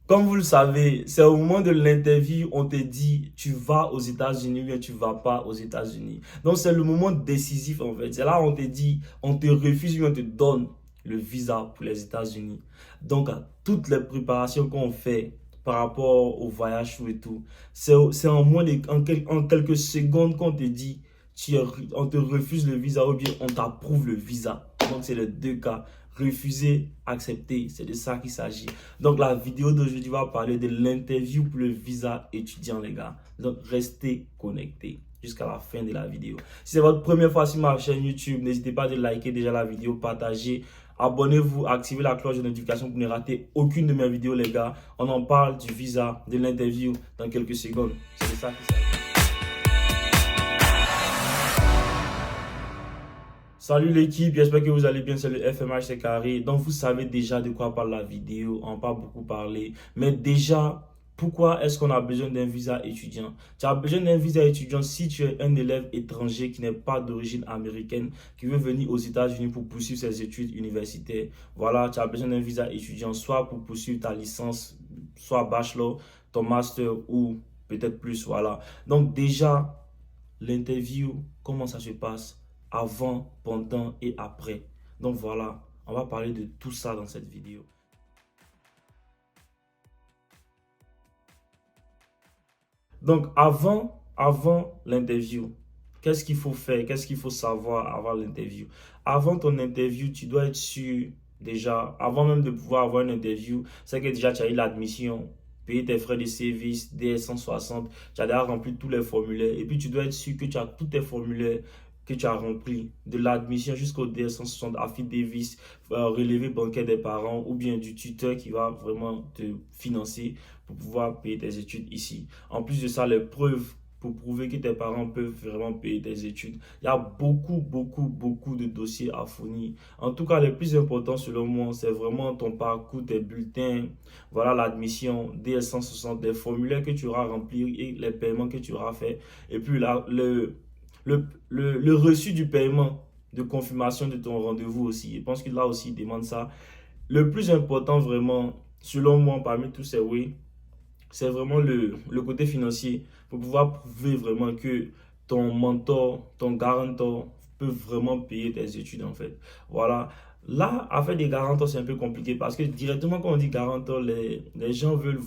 Comme vous le savez, c'est au moment de l'interview, on te dit tu vas aux États-Unis ou bien tu vas pas aux États-Unis. Donc c'est le moment décisif en fait. C'est là où on te dit, on te refuse ou bien on te donne le visa pour les États-Unis. Donc toutes les préparations qu'on fait par rapport au voyage et tout, c'est en moins en quelques secondes qu'on te dit, on te refuse le visa ou bien on t'approuve le visa. Donc c'est les deux cas. Refuser, accepter, c'est de ça qu'il s'agit. Donc la vidéo d'aujourd'hui va parler de l'interview pour le visa étudiant, les gars. Donc restez connectés jusqu'à la fin de la vidéo. Si c'est votre première fois sur ma chaîne YouTube, n'hésitez pas à liker déjà la vidéo, partager, abonnez-vous, activez la cloche de notification pour ne rater aucune de mes vidéos, les gars. On en parle du visa, de l'interview dans quelques secondes. C'est de ça qu'il s'agit. Salut l'équipe, j'espère que vous allez bien, c'est le FMH, c'est Carré. Donc vous savez déjà de quoi parle la vidéo, on n'a pas beaucoup parlé. Mais déjà, pourquoi est-ce qu'on a besoin d'un visa étudiant? Tu as besoin d'un visa étudiant si tu es un élève étranger qui n'est pas d'origine américaine, qui veut venir aux États-Unis pour poursuivre ses études universitaires. Voilà, tu as besoin d'un visa étudiant, soit pour poursuivre ta licence, soit bachelor, ton master ou peut-être plus, voilà. Donc déjà, l'interview, comment ça se passe avant, pendant et après. Donc voilà, on va parler de tout ça dans cette vidéo. Donc avant l'interview, qu'est-ce qu'il faut faire? Qu'est-ce qu'il faut savoir avant l'interview? Avant ton interview, tu dois être sûr déjà, avant même de pouvoir avoir une interview, c'est que déjà tu as eu l'admission, payer tes frais de service, DS 160, tu as déjà rempli tous les formulaires et puis tu dois être sûr que tu as tous tes formulaires que tu as remplis, de l'admission jusqu'au DS 160, affidavit, relevé bancaire des parents ou bien du tuteur qui va vraiment te financer pour pouvoir payer tes études ici. En plus de ça, les preuves pour prouver que tes parents peuvent vraiment payer tes études. Il y a beaucoup de dossiers à fournir. En tout cas, le plus important selon moi, c'est vraiment ton parcours, tes bulletins, voilà l'admission, DS 160, des formulaires que tu auras remplis et les paiements que tu auras fait. Et puis là, le reçu du paiement de confirmation de ton rendez-vous aussi. Je pense que là aussi, il demande ça. Le plus important vraiment, selon moi, parmi tous ces oui, c'est vraiment le côté financier pour pouvoir prouver vraiment que ton mentor, ton garantor peut vraiment payer tes études en fait. Voilà. Là, avec des garantors, c'est un peu compliqué parce que directement quand on dit garantor, les gens veulent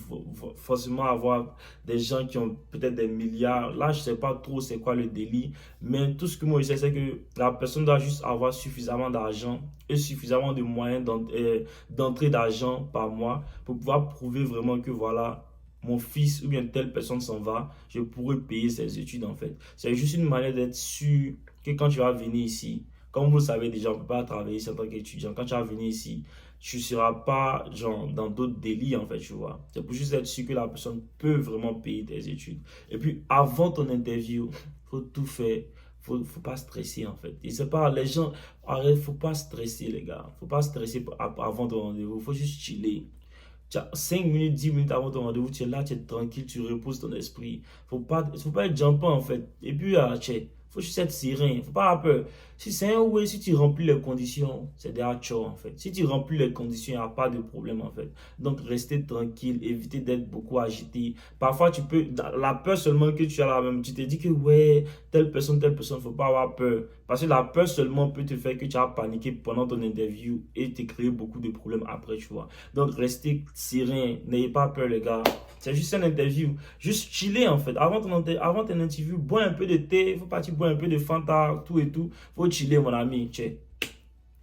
forcément avoir des gens qui ont peut-être des milliards. Là, je ne sais pas trop c'est quoi le délit, mais tout ce que moi je sais, c'est que la personne doit juste avoir suffisamment d'argent et suffisamment de moyens d'entrée d'argent par mois pour pouvoir prouver vraiment que voilà, mon fils ou bien telle personne s'en va, je pourrais payer ses études en fait. C'est juste une manière d'être sûr que quand tu vas venir ici, comme vous le savez déjà, on ne peut pas travailler ici en tant qu'étudiant. Quand tu vas venir ici, tu ne seras pas genre dans d'autres délits en fait, tu vois. C'est pour juste être sûr que la personne peut vraiment payer tes études. Et puis avant ton interview, il faut tout faire. Faut pas stresser en fait. Et c'est pas les gens, arrête, faut pas stresser les gars. Faut pas stresser avant ton rendez-vous. Faut juste chiller. 5 minutes, 10 minutes avant ton rendez-vous, tu es là, tu es tranquille, tu reposes ton esprit. Faut pas être jumpant en fait. Et puis, faut juste être serein. Faut pas avoir peur. Si c'est un oui, si tu remplis les conditions, c'est déjà chaud en fait. Si tu remplis les conditions, il n'y a pas de problème en fait. Donc, restez tranquille, évitez d'être beaucoup agité. Parfois, tu peux, la peur seulement que tu as là même, tu te dis que ouais, telle personne, faut pas avoir peur. Parce que la peur seulement peut te faire que tu as paniqué pendant ton interview et te créer beaucoup de problèmes après, tu vois. Donc, restez serein, n'ayez pas peur, les gars. C'est juste une interview. Juste chiller, en fait. Avant ton interview, bois un peu de thé. Il faut pas que tu bois un peu de Fanta, tout et tout. Faut chiller, mon ami. Tu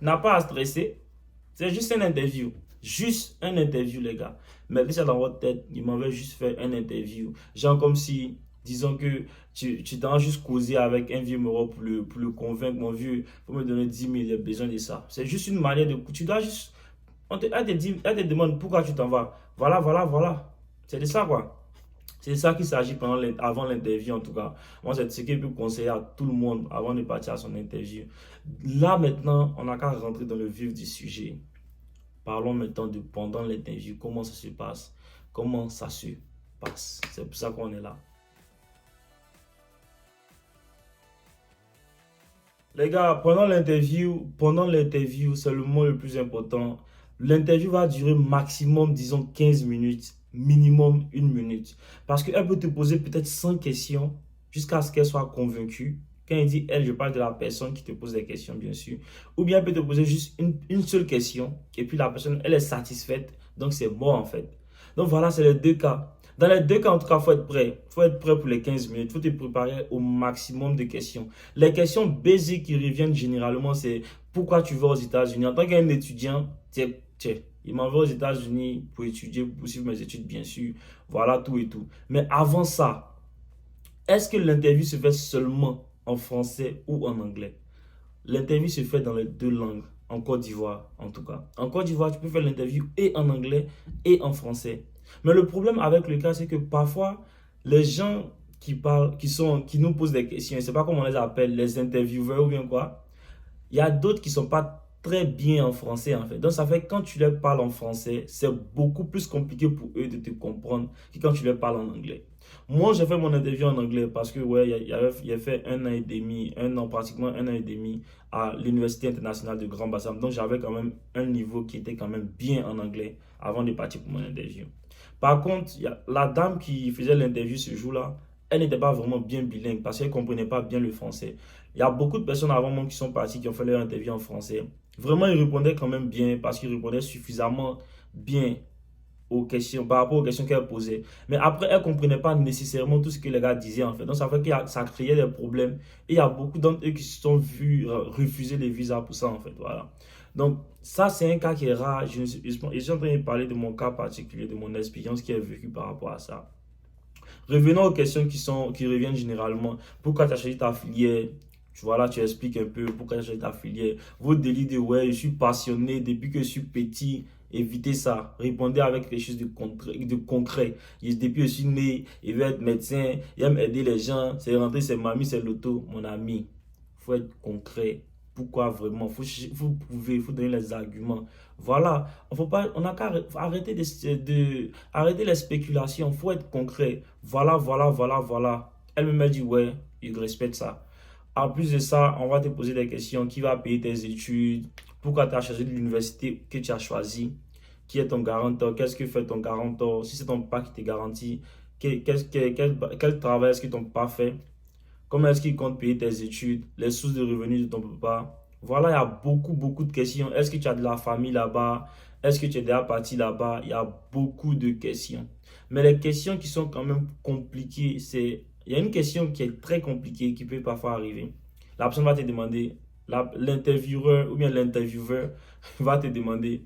n'as pas à stresser. C'est juste une interview. Juste un interview, les gars. Mettez ça dans votre tête. Il m'avait juste fait un interview. Genre comme si, disons que tu t'en juste causé avec un vieux moro pour le convaincre, mon vieux, pour me donner 10 000, il a besoin de ça. C'est juste une manière de... Tu dois juste elle te demande pourquoi tu t'en vas. Voilà. C'est de ça, quoi. C'est de ça qu'il s'agit avant l'interview, en tout cas. Moi, c'est ce que je peux conseiller à tout le monde avant de partir à son interview. Là, maintenant, on n'a qu'à rentrer dans le vif du sujet. Parlons maintenant de pendant l'interview. Comment ça se passe? Comment ça se passe? C'est pour ça qu'on est là. Les gars, pendant l'interview, c'est le moment le plus important. L'interview va durer maximum, disons, 15 minutes. minimum 1 minute. Parce qu'elle peut te poser peut-être 100 questions jusqu'à ce qu'elle soit convaincue. Quand elle dit elle, je parle de la personne qui te pose des questions, bien sûr. Ou bien elle peut te poser juste une seule question et puis la personne, elle est satisfaite. Donc c'est mort en fait. Donc voilà, c'est les deux cas. Dans les deux cas, en tout cas, il faut être prêt. Il faut être prêt pour les 15 minutes. Il faut te préparer au maximum de questions. Les questions basiques qui reviennent généralement, c'est pourquoi tu vas aux États-Unis. En tant qu'un étudiant, il m'envoie aux États-Unis pour étudier, pour suivre mes études, bien sûr. Voilà tout et tout. Mais avant ça, est-ce que l'interview se fait seulement en français ou en anglais? L'interview se fait dans les deux langues, en Côte d'Ivoire en tout cas. En Côte d'Ivoire, tu peux faire l'interview et en anglais et en français. Mais le problème avec le cas, c'est que parfois, les gens qui parlent, qui nous posent des questions, je ne sais pas comment on les appelle, les intervieweurs ou bien quoi, il y a d'autres qui ne sont pas très bien en français en fait. Donc ça fait que quand tu leur parles en français, c'est beaucoup plus compliqué pour eux de te comprendre que quand tu leur parles en anglais. Moi, j'ai fait mon interview en anglais parce que ouais, il a fait 1 an et demi, 1 an, pratiquement 1 an et demi à l'Université internationale de Grand Bassam. Donc j'avais quand même un niveau qui était quand même bien en anglais avant de partir pour mon interview. Par contre, la dame qui faisait l'interview ce jour-là, elle n'était pas vraiment bien bilingue parce qu'elle ne comprenait pas bien le français. Il y a beaucoup de personnes avant moi qui sont parties, qui ont fait leur interview en français. Vraiment, ils répondaient quand même bien parce qu'ils répondaient suffisamment bien aux questions, par rapport aux questions qu'elle posait. Mais après, elle ne comprenait pas nécessairement tout ce que les gars disaient en fait. Donc, ça fait que ça créait des problèmes. Et il y a beaucoup d'entre eux qui se sont vus refuser les visas pour ça en fait. Voilà. Donc, ça, c'est un cas qui est rare. Je suis en train de parler de mon cas particulier, de mon expérience qui est vécue par rapport à ça. Revenons aux questions qui reviennent généralement. Pourquoi tu as choisi ta filière? Tu vois là, tu expliques un peu pourquoi tu as choisi ta filière. Vos délits de ouais, je suis passionné depuis que je suis petit. Évitez ça. Répondez avec quelque chose de concret. Depuis que je suis né, il veut être médecin, il aime aider les gens. C'est rentré, c'est mamie, c'est l'auto. Mon ami, il faut être concret. Pourquoi vraiment? Faut prouver, il faut donner les arguments. Voilà. On n'a qu'à arrêter arrêter les spéculations. Il faut être concret. Voilà, voilà, voilà, voilà. Elle m'a dit, ouais, il respecte ça. En plus de ça, on va te poser des questions. Qui va payer tes études? Pourquoi tu as choisi l'université que tu as choisi? Qui est ton garanteur? Qu'est-ce que fait ton garanteur? Si c'est ton papa qui te garantit, quel travail est-ce que ton papa fait? Comment est-ce qu'il compte payer tes études? Les sources de revenus de ton papa? Voilà, il y a beaucoup, beaucoup de questions. Est-ce que tu as de la famille là-bas? Est-ce que tu es déjà parti là-bas? Il y a beaucoup de questions. Mais les questions qui sont quand même compliquées, il y a une question qui est très compliquée qui peut parfois arriver. La personne va te demander, l'intervieweur ou bien l'intervieweur va te demander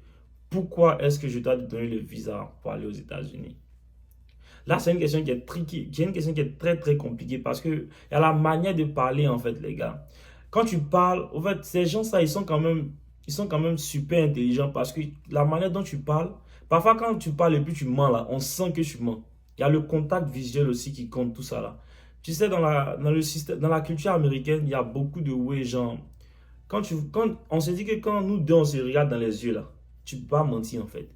pourquoi est-ce que je dois te donner le visa pour aller aux États-Unis? Là, c'est une question qui est tricky, une question qui est très très compliquée parce que il y a la manière de parler en fait, les gars. Quand tu parles, en fait, ces gens-là, ils sont quand même super intelligents parce que la manière dont tu parles, parfois quand tu parles et puis tu mens là, on sent que tu mens. Il y a le contact visuel aussi qui compte tout ça là. Tu sais, dans le système, dans la culture américaine, il y a beaucoup de ouais, genre, on se dit que quand nous deux on se regarde dans les yeux là, tu peux pas mentir en fait.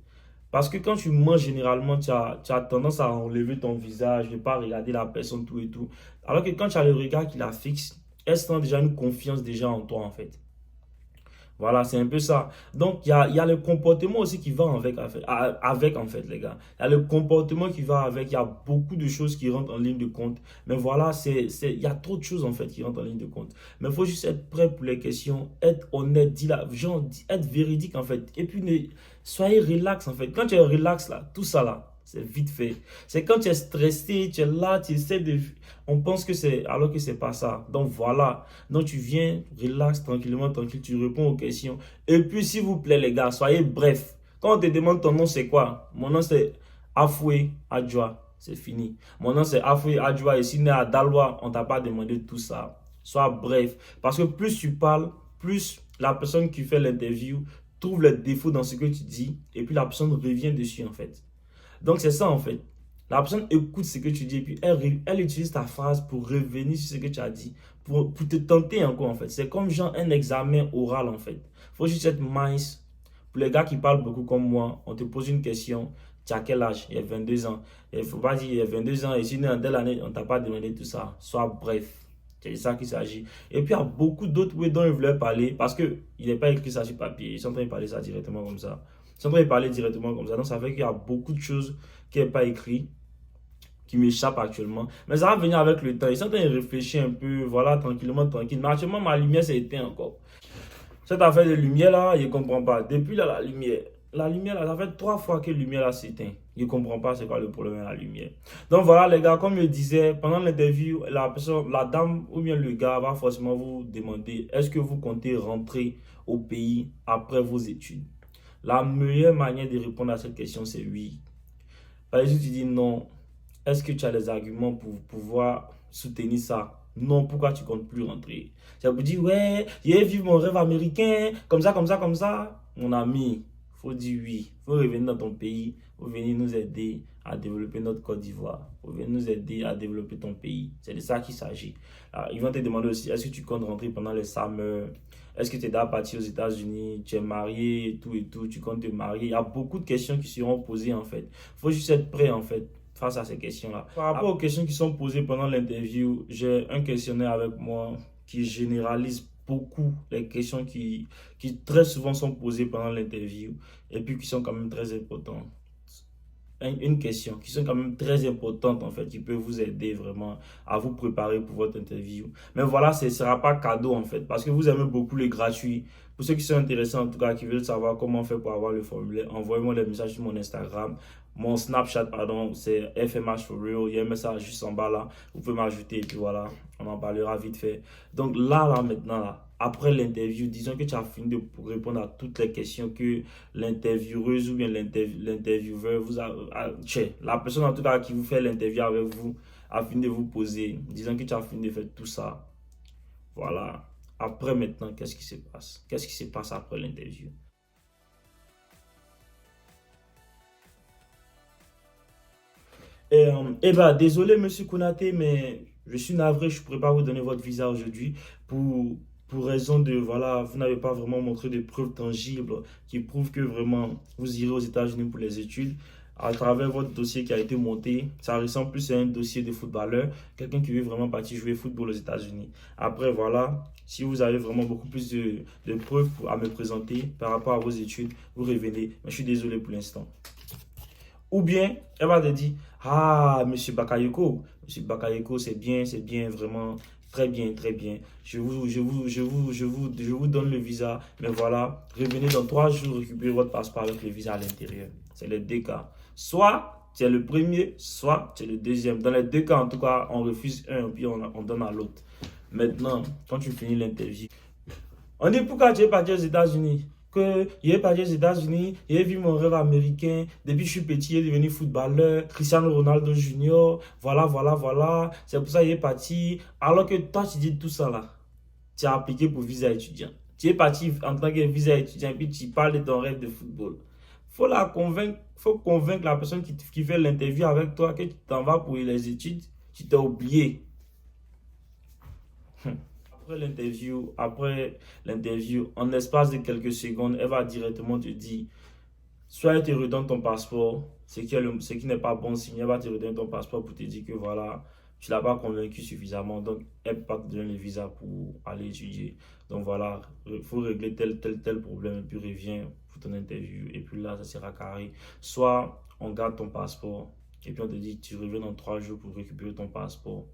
Parce que quand tu mens, généralement, tu as tendance à enlever ton visage, ne pas regarder la personne, tout et tout. Alors que quand tu as le regard qui la fixe, elle sent déjà une confiance déjà en toi, en fait. Voilà, c'est un peu ça. Donc, il y a le comportement aussi qui va avec, en fait, les gars. Il y a le comportement qui va avec. Il y a beaucoup de choses qui rentrent en ligne de compte. Mais voilà, il y a trop de choses, en fait, qui rentrent en ligne de compte. Mais il faut juste être prêt pour les questions, être honnête, être véridique, en fait. Et puis, soyez relax, en fait. Quand tu es relax, là, tout ça, là, c'est vite fait. C'est quand tu es stressé, tu es là, tu essaies de... On pense que c'est... Alors que c'est pas ça. Donc, voilà. Donc, tu viens, relax, tranquillement, tranquille, tu réponds aux questions. Et puis, s'il vous plaît, les gars, soyez bref. Quand on te demande ton nom, c'est quoi? Mon nom, c'est Afoué Adjoa. C'est fini. Mon nom, c'est Afoué Adjoa. Et si né à Daloa, on t'a pas demandé tout ça. Sois bref. Parce que plus tu parles, plus la personne qui fait l'interview trouve les défauts dans ce que tu dis. Et puis, la personne revient dessus, en fait. Donc, c'est ça, en fait. La personne écoute ce que tu dis et puis elle utilise ta phrase pour revenir sur ce que tu as dit, pour te tenter encore en fait. C'est comme genre un examen oral en fait. Il faut juste être mince. Pour les gars qui parlent beaucoup comme moi, on te pose une question, tu as quel âge? Il y a 22 ans. Il ne faut pas dire il y a 22 ans et si dans telle année, on ne t'a pas demandé tout ça. Sois bref. C'est de ça qu'il s'agit. Et puis il y a beaucoup d'autres ways dont ils voulaient parler parce qu'il n'est pas écrit ça sur papier. Ils sont en train de parler ça directement comme ça. Ils sont en train de parler directement comme ça. Donc ça fait qu'il y a beaucoup de choses qui n'est pas écrit, qui m'échappe actuellement. Mais ça va venir avec le temps. Ils sont en train de réfléchir un peu, voilà, tranquillement, tranquille. Mais actuellement, ma lumière s'est éteinte encore. Cette affaire de lumière là, je ne comprends pas. Depuis là, la lumière là, ça fait 3 fois que la lumière là s'éteint. Je ne comprends pas c'est quoi le problème avec la lumière. Donc voilà les gars, comme je disais, pendant l'interview, la dame ou bien le gars va forcément vous demander est-ce que vous comptez rentrer au pays après vos études. La meilleure manière de répondre à cette question, c'est oui. Par exemple, tu dis non. Est-ce que tu as des arguments pour pouvoir soutenir ça? Non, pourquoi tu comptes plus rentrer? Ça vous dit, ouais, j'ai vécu mon rêve américain, comme ça, comme ça, comme ça. Mon ami, il faut dire oui. Il faut revenir dans ton pays. Il faut venir nous aider à développer notre Côte d'Ivoire. Il faut venir nous aider à développer ton pays. C'est de ça qu'il s'agit. Ils vont te demander aussi, est-ce que tu comptes rentrer pendant les summers? Est-ce que tu es déjà parti aux États-Unis? Tu es marié et tout, tu comptes te marier? Il y a beaucoup de questions qui seront posées en fait. Il faut juste être prêt en fait face à ces questions-là. Par rapport aux questions qui sont posées pendant l'interview, j'ai un questionnaire avec moi qui généralise beaucoup les questions qui très souvent sont posées pendant l'interview et puis qui sont quand même très importantes. Une question qui sont quand même très importantes en fait, qui peut vous aider vraiment à vous préparer pour votre interview. Mais voilà, ce ne sera pas cadeau en fait, parce que vous aimez beaucoup les gratuits. Pour ceux qui sont intéressés en tout cas, qui veulent savoir comment faire pour avoir le formulaire, envoyez-moi des messages sur mon Instagram. Mon Snapchat, pardon, c'est FMH for real. Il y a un message juste en bas là. Vous pouvez m'ajouter et puis voilà, on en parlera vite fait. Donc là maintenant, là, après l'interview, disons que tu as fini de répondre à toutes les questions que l'intervieweuse ou bien l'intervieweur la personne en tout cas qui vous fait l'interview avec vous a fini de vous poser. Disons que tu as fini de faire tout ça. Voilà. Après maintenant, qu'est-ce qui se passe? Qu'est-ce qui se passe après l'interview? Désolé, monsieur Konaté, mais je suis navré, je ne pourrais pas vous donner votre visa aujourd'hui pour raison de, voilà, vous n'avez pas vraiment montré de preuves tangibles qui prouvent que vraiment vous irez aux États-Unis pour les études. À travers votre dossier qui a été monté, ça ressemble plus à un dossier de footballeur, quelqu'un qui veut vraiment partir jouer football aux États-Unis. Après, voilà, si vous avez vraiment beaucoup plus de preuves à me présenter par rapport à vos études, vous revenez. Mais je suis désolé pour l'instant. Ou bien, elle va te dire, ah, monsieur Bakayoko, c'est bien, vraiment, très bien, très bien. Je vous donne le visa, mais voilà, revenez dans 3 jours récupérer votre passeport avec le visa à l'intérieur. C'est les 2 cas. Soit tu es le premier, soit tu es le deuxième. Dans les 2 cas, en tout cas, on refuse un, puis on donne à l'autre. Maintenant, quand tu finis l'interview, on dit pourquoi tu es parti aux États-Unis? Que il est parti aux États-Unis, il a vu mon rêve américain. Depuis que je suis petit, il est devenu footballeur, Cristiano Ronaldo Junior. Voilà, voilà, voilà. C'est pour ça qu'il est parti. Alors que toi, tu dis tout ça là. Tu as appliqué pour visa étudiant. Tu es parti en tant que visa étudiant et puis tu parles de ton rêve de football. Faut convaincre la personne qui fait l'interview avec toi que tu t'en vas pour les études. Tu t'es oublié. Après l'interview, en espace de quelques secondes, elle va directement te dire, soit elle te redonne ton passeport, ce qui n'est pas bon signe, elle va te redonner ton passeport pour te dire que voilà, tu ne l'as pas convaincu suffisamment, donc elle ne peut pas te donner le visa pour aller étudier. Donc voilà, il faut régler tel problème, et puis reviens pour ton interview, et puis là, ça sera carré. Soit on garde ton passeport, et puis on te dit, tu reviens dans 3 jours pour récupérer ton passeport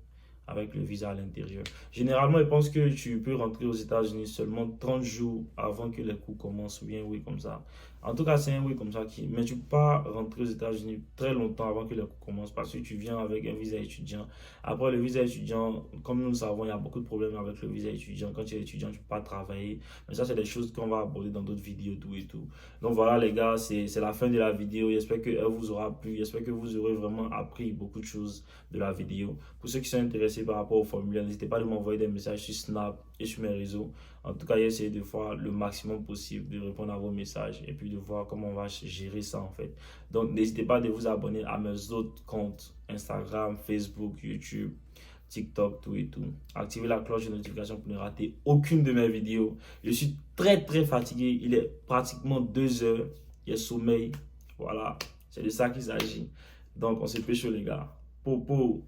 avec le visa à l'intérieur. Généralement, je pense que tu peux rentrer aux États-Unis seulement 30 jours avant que les cours commencent, ou bien oui, comme ça. En tout cas, c'est un oui comme ça mais tu ne peux pas rentrer aux États-Unis très longtemps avant que les cours commencent parce que tu viens avec un visa étudiant. Après, le visa étudiant, comme nous le savons, il y a beaucoup de problèmes avec le visa étudiant. Quand tu es étudiant, tu ne peux pas travailler. Mais ça, c'est des choses qu'on va aborder dans d'autres vidéos, tout et tout. Donc voilà, les gars, c'est la fin de la vidéo. J'espère qu'elle vous aura plu. J'espère que vous aurez vraiment appris beaucoup de choses de la vidéo. Pour ceux qui sont intéressés par rapport au formulaire, n'hésitez pas à m'envoyer des messages sur Snap et sur mes réseaux. En tout cas, j'ai essayé de faire le maximum possible de répondre à vos messages et puis de voir comment on va gérer ça en fait. Donc, n'hésitez pas à vous abonner à mes autres comptes Instagram, Facebook, YouTube, TikTok, tout et tout. Activez la cloche de notification pour ne rater aucune de mes vidéos. Je suis très fatigué. Il est pratiquement 2 heures. Il y a sommeil. Voilà, c'est de ça qu'il s'agit. Donc, on se pêche les gars. Popo.